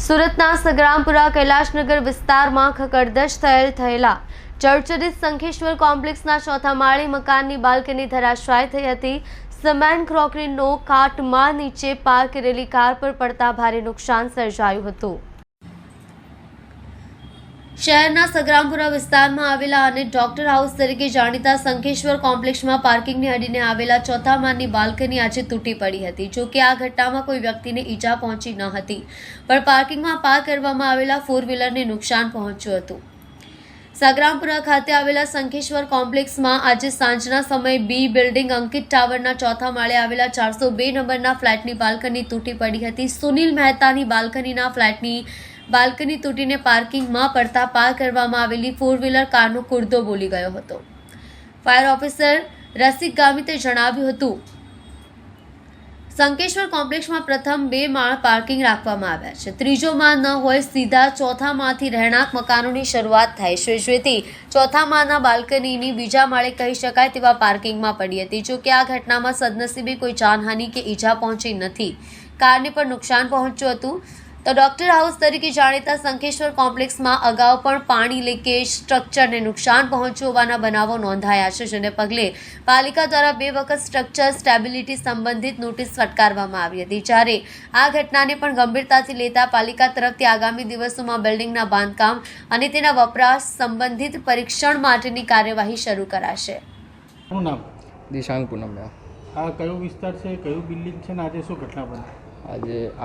સુરતના સગ્રામપુરા કૈલાશનગર વિસ્તારમાં ખખડધજ થયેલા જર્જરિત શંખેશ્વર કોમ્પ્લેક્સના ચોથા માળે મકાનની બાલ્કની ધરાશાયી થઈ હતી। સિમેન્ટ ક્રોકરીનો કાટમાળ નીચે પાર્ક કરેલી કાર પર પડતા ભારે નુકસાન સર્જાયું હતું। શહેરના સગ્રામપુરા વિસ્તારમાં આવેલા અને ડોક્ટર હાઉસ તરીકે જાણીતા શંખેશ્વર કોમ્પ્લેક્સમાં પાર્કિંગને અડીને આવેલા ચોથા માળની બાલ્કની આજે તૂટી પડી હતી। જો કે આ ઘટનામાં કોઈ વ્યક્તિને ઈજા પહોંચી ન હતી, પણ પાર્કિંગમાં પાર્ક કરવામાં આવેલા ફોર વ્હીલરને નુકસાન પહોંચ્યું હતું। સગ્રામપુરા ખાતે આવેલા શંખેશ્વર કોમ્પ્લેક્સમાં આજે સાંજના સમયે બી બિલ્ડિંગ અંકિત ટાવરના ચોથા માળે આવેલા 402 નંબરના ફ્લેટની બાલ્કની તૂટી પડી હતી। સુનિલ મહેતાની બાલ્કનીના ફ્લેટની બાલ્કની તૂટીને પાર્કિંગમાં પડતા પાર્ક કરવામાં આવેલી ફોર વ્હીલર કારનો કુરદો બોલી ગયો હતો। ફાયર ઓફિસર રસિક ગામિતે જણાવ્યું હતું, શંખેશ્વર કોમ્પ્લેક્સમાં પ્રથમ 2 માળ પાર્કિંગ રાખવામાં આવ્યા છે। ત્રીજો માળ ન હોય, સીધા ચોથા માળથી રહેણાંક મકાનોની શરૂઆત થાય છે, જેથી ચોથા માળના બાલ્કનીની બીજા માળે કહી શકાય તેવા પાર્કિંગમાં પડી હતી। જો કે આ ઘટનામાં સદનસીબે કોઈ જાનહાનિ કે ઈજા પહોંચી નથી। કારને પણ નુકસાન પહોંચ્યું હતું। તો ડોક્ટર હાઉસ તરીકે જાણીતા શંખેશ્વર કોમ્પ્લેક્સમાં અગાઉ પણ પાણી લીકેજ, સ્ટ્રક્ચરને નુકસાન પહોંચ્યું હોવાના બનાવો નોંધાયા છે, જેને પગલે પાલિકા દ્વારા 2 વખત સ્ટ્રક્ચર સ્ટેબિલિટી સંબંધિત નોટિસ ફટકારવામાં આવી હતી। જ્યારે આ ઘટનાને પણ ગંભીરતાથી લેતા પાલિકા તરફથી આગામી દિવસોમાં બિલ્ડિંગના બાંધકામ અને તેના વપરાશ સંબંધિત પરીક્ષણ માટેની કાર્યવાહી શરૂ કરાશે। શું નામ? દિશાંગ પૂનમ। આ કયો વિસ્તાર છે, કયું બિલ્ડિંગ છે ને આજે શું ઘટના બની?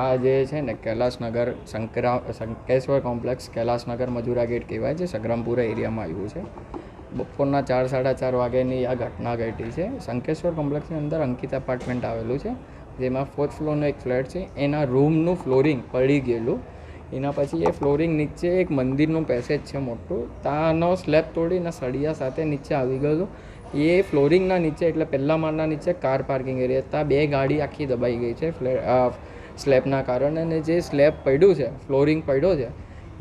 આજે છે ને કૈલાશનગર શંખેશ્વર કોમ્પ્લેક્સ કૈલાશનગર મજૂરા ગેટ કહેવાય છે, સગ્રામપુરા એરિયામાં આવ્યું છે। બપોરના 4-4:30 વાગ્યાની આ ઘટના ઘટી છે। શંખેશ્વર કોમ્પ્લેક્સની અંદર અંકિત એપાર્ટમેન્ટ આવેલું છે, જેમાં 4th ફ્લોરનો એક ફ્લેટ છે। એના રૂમનું ફ્લોરિંગ પડી ગયેલું, એના પછી એ ફ્લોરિંગ નીચે એક મંદિરનું પેસેજ છે મોટું, ત્યાંનો સ્લેબ તોડીને સળિયા સાથે નીચે આવી ગયેલું। એ ફ્લોરિંગના નીચે એટલે પહેલા માળના નીચે કાર પાર્કિંગ એરિયા, ત્યાં 2 ગાડી આખી દબાઈ ગઈ છે સ્લેબના કારણે। અને જે સ્લેબ પડ્યું છે, ફ્લોરિંગ પડ્યો છે,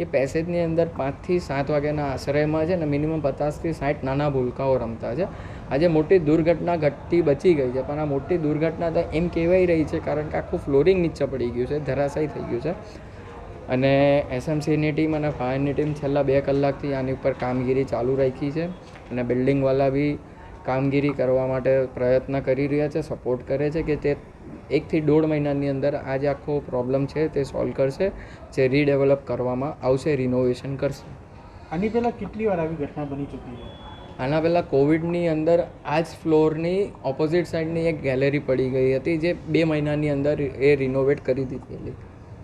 એ પેસેજની અંદર 5 થી 7 વાગ્યાના આશ્રયમાં છે ને મિનિમમ 50 થી 60 નાના ભૂલકાઓ રમતા છે। આજે મોટી દુર્ઘટના ઘટતી બચી ગઈ છે, પણ આ મોટી દુર્ઘટના તો એમ કહેવાઈ રહી છે કારણ કે આખું ફ્લોરિંગ નીચે પડી ગયું છે, ધરાશાયી થઈ ગયું છે। અને એસએમસીની ટીમ અને ફાયરની ટીમ છેલ્લા 2 કલાકથી આની ઉપર કામગીરી ચાલુ રાખી છે, અને બિલ્ડિંગવાળા બી કામગીરી કરવા માટે પ્રયત્ન કરી રહ્યા છે, સપોર્ટ કરે છે કે તે 1 થી 1.5 મહિનાની અંદર આ જે આખો પ્રોબ્લેમ છે તે સોલ્વ કરશે, જે રીડેવલપ કરવામાં આવશે, રિનોવેશન કરશે। આની પહેલાં કેટલી વાર આવી ઘટના બની ચૂકી છે? આના પહેલાં કોવિડની અંદર આ જ ફ્લોરની ઓપોઝિટ સાઈડની એક ગેલેરી પડી ગઈ હતી, જે 2 મહિનાની અંદર એ રિનોવેટ કરી દીધી હતી।